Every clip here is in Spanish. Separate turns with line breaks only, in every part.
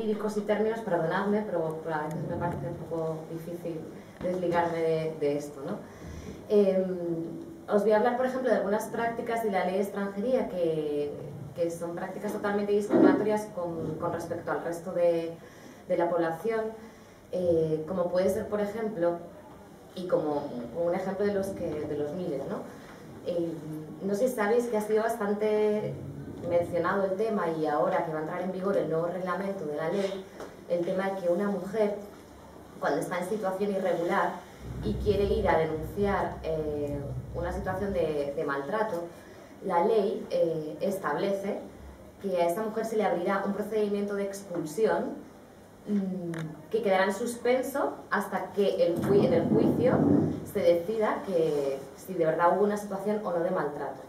jurídicos y términos, perdonadme, pero a veces me parece un poco difícil desligarme de esto, ¿no? Os voy a hablar, por ejemplo, de algunas prácticas de la ley de extranjería que son prácticas totalmente discriminatorias con respecto al resto de la población, como puede ser, por ejemplo, y como un ejemplo de los miles, ¿no? No sé si sabéis que ha sido bastante mencionado el tema, y ahora que va a entrar en vigor el nuevo reglamento de la ley, el tema de que una mujer, cuando está en situación irregular y quiere ir a denunciar una situación de maltrato, la ley establece que a esta mujer se le abrirá un procedimiento de expulsión que quedará en suspenso hasta que en el juicio se decida que si de verdad hubo una situación o no de maltrato.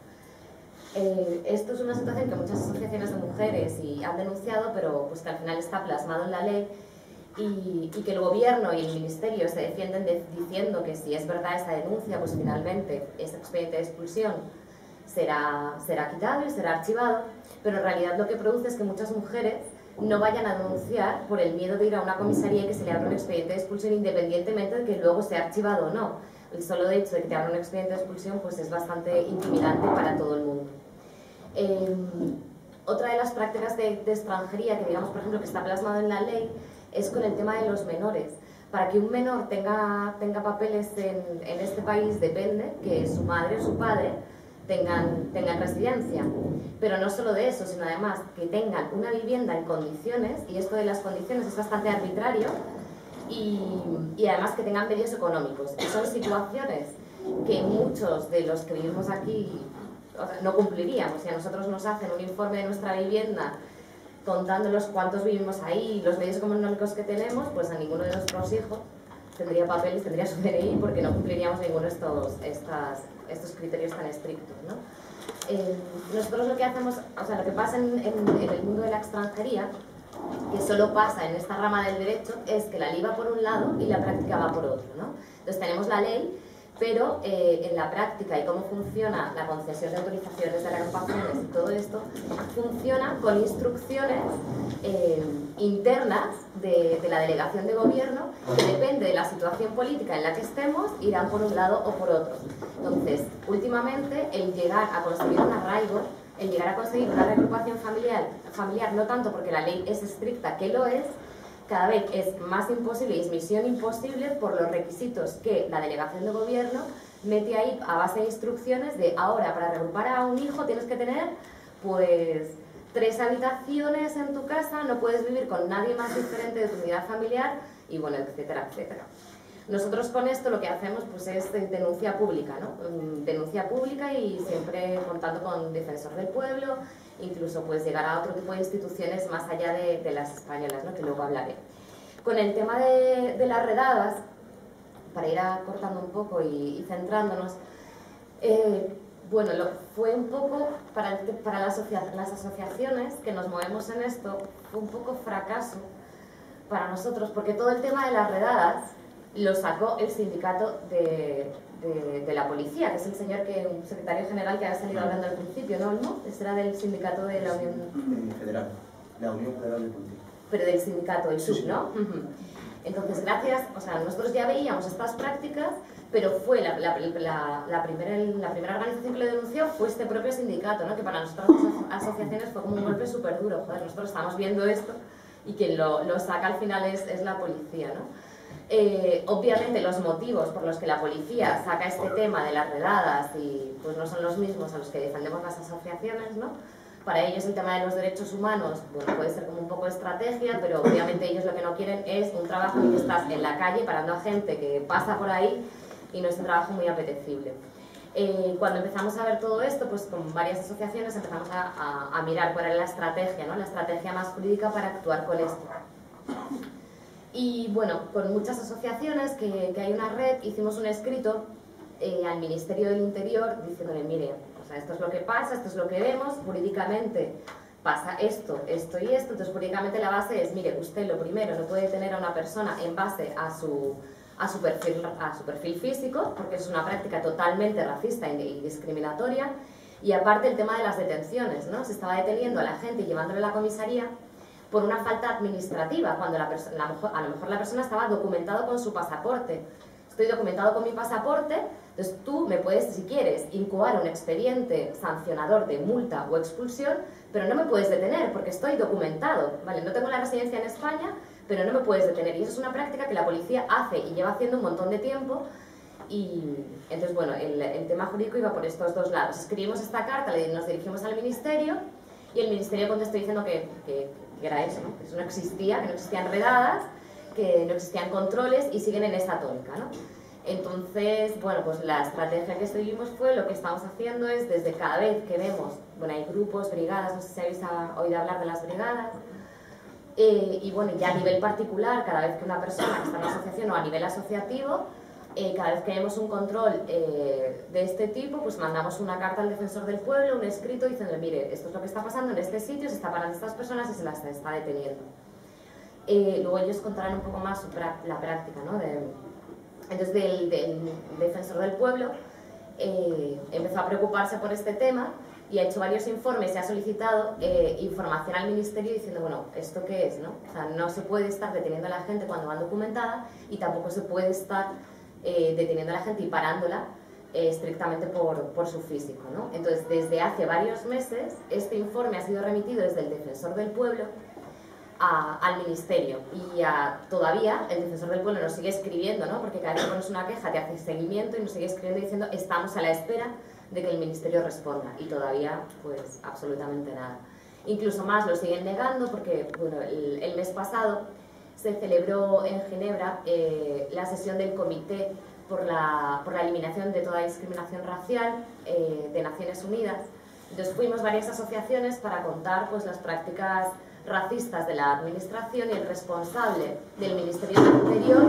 Esto es una situación que muchas asociaciones de mujeres han denunciado, pero pues que al final está plasmado en la ley, y que el gobierno y el ministerio se defienden diciendo que si es verdad esa denuncia, pues finalmente ese expediente de expulsión será quitado y será archivado, pero en realidad lo que produce es que muchas mujeres no vayan a denunciar por el miedo de ir a una comisaría y que se le abra un expediente de expulsión, independientemente de que luego sea archivado o no. El solo hecho de que te abra un expediente de expulsión pues es bastante intimidante para todo el mundo. Otra de las prácticas de extranjería que digamos, por ejemplo, que está plasmado en la ley es con el tema de los menores. Para que un menor tenga papeles en este país depende que su madre o su padre tengan residencia, pero no solo de eso, sino además que tengan una vivienda en condiciones, y esto de las condiciones es bastante arbitrario, y además que tengan medios económicos. Y son situaciones que muchos de los que vivimos aquí, o sea, no cumpliríamos. Si a nosotros nos hacen un informe de nuestra vivienda contándolos cuántos vivimos ahí y los medios económicos que tenemos, pues a ninguno de nuestros hijos tendría papeles, tendría su DNI, porque no cumpliríamos ninguno de estos criterios tan estrictos, ¿no? Nosotros lo que hacemos, o sea, lo que pasa en el mundo de la extranjería, que solo pasa en esta rama del derecho, es que la ley va por un lado y la práctica va por otro, ¿no? Entonces tenemos la ley, pero en la práctica y cómo funciona la concesión de autorizaciones de reagrupaciones y todo esto, funciona con instrucciones internas de la delegación de gobierno, que depende de la situación política en la que estemos, irán por un lado o por otro. Entonces, últimamente, el llegar a conseguir un arraigo, el llegar a conseguir una reagrupación familiar, no tanto porque la ley es estricta, que lo es, cada vez es más imposible y es misión imposible por los requisitos que la delegación de gobierno mete ahí a base de instrucciones de ahora para reagrupar a un hijo tienes que tener pues 3 habitaciones en tu casa, no puedes vivir con nadie más diferente de tu unidad familiar y bueno, etcétera, etcétera. Nosotros con esto lo que hacemos pues es denuncia pública, ¿no? Denuncia pública y siempre contando con defensor del pueblo, incluso pues llegar a otro tipo de instituciones más allá de las españolas, ¿no? Que luego hablaré. Con el tema de las redadas, para ir acortando un poco y centrándonos, bueno, fue un poco, para las asociaciones que nos movemos en esto, fue un poco fracaso para nosotros, porque todo el tema de las redadas lo sacó el sindicato de la policía, que es el señor un secretario general que ha salido hablando al principio, ¿no, Olmo? Ese era del sindicato de la Unión
Federal, la Unión Federal de Policía.
Pero del sindicato, el SUB,
sí,
¿no? Entonces, gracias, o sea, nosotros ya veíamos estas prácticas, pero fue la primera organización que lo denunció fue este propio sindicato, ¿no? Que para nosotras las asociaciones fue como un golpe súper duro. Joder, nosotros estamos viendo esto y quien lo saca al final es la policía, ¿no? Obviamente los motivos por los que la policía saca este tema de las redadas y pues no son los mismos a los que defendemos las asociaciones, ¿no? Para ellos el tema de los derechos humanos, bueno, puede ser como un poco de estrategia, pero obviamente ellos lo que no quieren es un trabajo en el que estás en la calle parando a gente que pasa por ahí y no es un trabajo muy apetecible. Cuando empezamos a ver todo esto, pues con varias asociaciones empezamos a mirar cuál era la estrategia, ¿no? La estrategia más jurídica para actuar con esto. Y bueno, con muchas asociaciones que hay una red, hicimos un escrito al Ministerio del Interior diciéndole, mire, o sea, esto es lo que pasa, esto es lo que vemos, jurídicamente pasa esto, esto y esto, entonces jurídicamente la base es, mire, usted lo primero no puede tener a una persona en base a su perfil físico, porque es una práctica totalmente racista y discriminatoria, y aparte el tema de las detenciones, ¿no? Se estaba deteniendo a la gente y llevándole a la comisaría por una falta administrativa, cuando a lo mejor la persona estaba documentado con su pasaporte. Estoy documentado con mi pasaporte, entonces tú me puedes, si quieres, incoar un expediente sancionador de multa o expulsión, pero no me puedes detener porque estoy documentado, ¿vale? No tengo la residencia en España, pero no me puedes detener. Y eso es una práctica que la policía hace y lleva haciendo un montón de tiempo. Y entonces, bueno, el tema jurídico iba por estos dos lados. Escribimos esta carta, nos dirigimos al ministerio y el ministerio contestó diciendo que era eso, ¿no? Que eso no existía, que no existían redadas, que no existían controles y siguen en esa tónica, ¿no? Entonces, bueno, pues la estrategia que seguimos fue, lo que estamos haciendo es, desde cada vez que vemos, bueno, hay grupos, brigadas, no sé si habéis oído hablar de las brigadas, y bueno, ya a nivel particular, cada vez que una persona que está en una asociación o a nivel asociativo, cada vez que vemos un control de este tipo, pues mandamos una carta al defensor del pueblo, un escrito diciendo, mire, esto es lo que está pasando en este sitio, se está parando estas personas y se las está deteniendo. Luego ellos contarán un poco más la práctica, ¿no? Entonces del defensor del pueblo empezó a preocuparse por este tema y ha hecho varios informes y ha solicitado información al ministerio diciendo, bueno, ¿esto qué es, no? O sea, no se puede estar deteniendo a la gente cuando va documentada y tampoco se puede estar deteniendo a la gente y parándola estrictamente por su físico, ¿no? Entonces, desde hace varios meses, este informe ha sido remitido desde el defensor del pueblo al ministerio y todavía el defensor del pueblo nos sigue escribiendo, ¿no? Porque cada vez que pones una queja te hace seguimiento y nos sigue escribiendo diciendo estamos a la espera de que el ministerio responda y todavía pues absolutamente nada. Incluso más lo siguen negando porque bueno, el mes pasado se celebró en Ginebra la sesión del Comité por la Eliminación de toda discriminación racial de Naciones Unidas. Entonces fuimos varias asociaciones para contar pues las prácticas racistas de la administración y el responsable del Ministerio del Interior,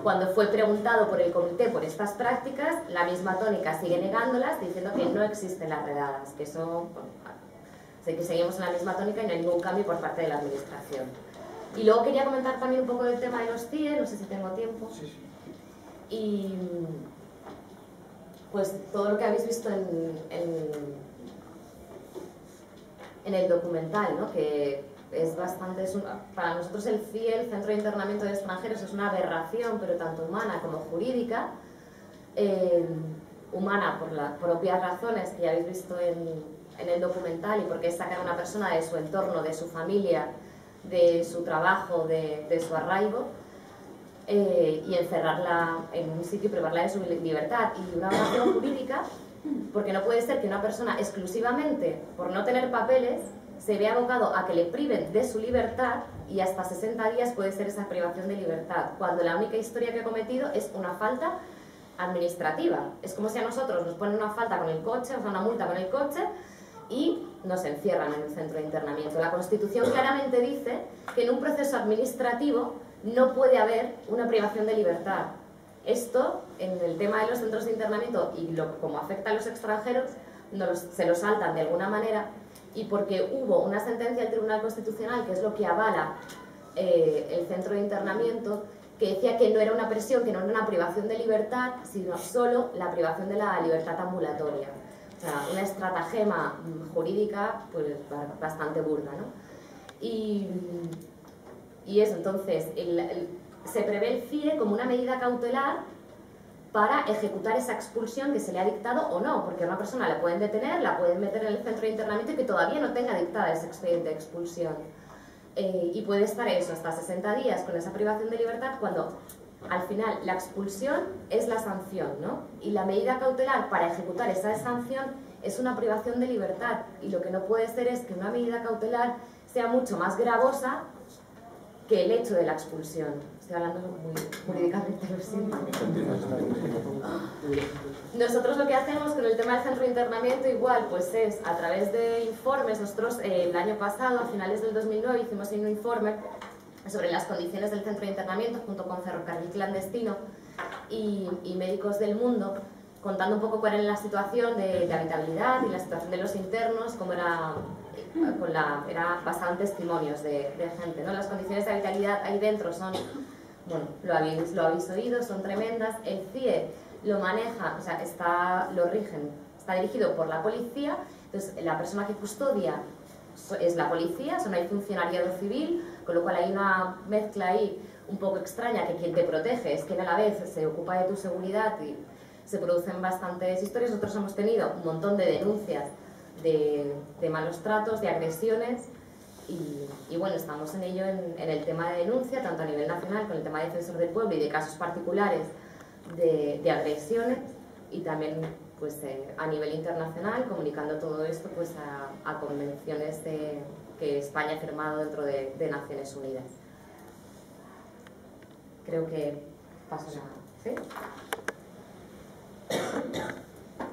cuando fue preguntado por el comité por estas prácticas, la misma tónica sigue negándolas, diciendo que no existen las redadas, que eso, bueno, sé que seguimos en la misma tónica y no hay ningún cambio por parte de la administración. Y luego quería comentar también un poco del tema de los CIE, no sé si tengo tiempo. Sí, sí. Y pues todo lo que habéis visto en el documental, ¿no? Que es bastante, para nosotros el CIE, el Centro de Internamiento de Extranjeros, es una aberración, pero tanto humana como jurídica. Humana por las propias razones que ya habéis visto en el documental y porque es sacar a una persona de su entorno, de su familia, de su trabajo, de su arraigo y encerrarla en un sitio y privarla de su libertad. Y una aberración jurídica porque no puede ser que una persona exclusivamente por no tener papeles se ve abocado a que le priven de su libertad y hasta 60 días puede ser esa privación de libertad, cuando la única historia que ha cometido es una falta administrativa. Es como si a nosotros nos ponen una falta con el coche, o sea, una multa con el coche y nos encierran en el centro de internamiento. La Constitución claramente dice que en un proceso administrativo no puede haber una privación de libertad. Esto, en el tema de los centros de internamiento y como afecta a los extranjeros, se lo saltan de alguna manera, y porque hubo una sentencia del Tribunal Constitucional, que es lo que avala el centro de internamiento, que decía que no era una presión, que no era una privación de libertad, sino solo la privación de la libertad ambulatoria. O sea, una estratagema jurídica pues, bastante burda, ¿no? Y eso, entonces, se prevé el CIE como una medida cautelar para ejecutar esa expulsión que se le ha dictado o no, porque a una persona la pueden detener, la pueden meter en el centro de internamiento y que todavía no tenga dictada ese expediente de expulsión. Y puede estar eso, hasta 60 días con esa privación de libertad, cuando al final la expulsión es la sanción, ¿no? Y la medida cautelar para ejecutar esa sanción es una privación de libertad, y lo que no puede ser es que una medida cautelar sea mucho más gravosa que el hecho de la expulsión. Estoy hablando muy jurídicamente, lo siento. Nosotros lo que hacemos con el tema del centro de internamiento igual, pues es a través de informes. Nosotros el año pasado, a finales del 2009, hicimos un informe sobre las condiciones del centro de internamiento junto con Ferrocarril Clandestino y Médicos del Mundo, contando un poco cuál era la situación de habitabilidad y la situación de los internos, cómo era basado en testimonios de gente, ¿no? Las condiciones de habitabilidad ahí dentro son, bueno, lo habéis oído, son tremendas. El CIE lo maneja, o sea, lo rigen, está dirigido por la policía, entonces la persona que custodia es la policía, o sea, no hay funcionariado civil, con lo cual hay una mezcla ahí un poco extraña, que quien te protege es quien a la vez se ocupa de tu seguridad y se producen bastantes historias. Nosotros hemos tenido un montón de denuncias de malos tratos, de agresiones y bueno, estamos en ello en el tema de denuncia, tanto a nivel nacional con el tema de defensor del pueblo y de casos particulares de agresiones y también pues, a nivel internacional, comunicando todo esto pues, a convenciones que España ha firmado dentro de Naciones Unidas. Creo que paso ya. ¿Sí?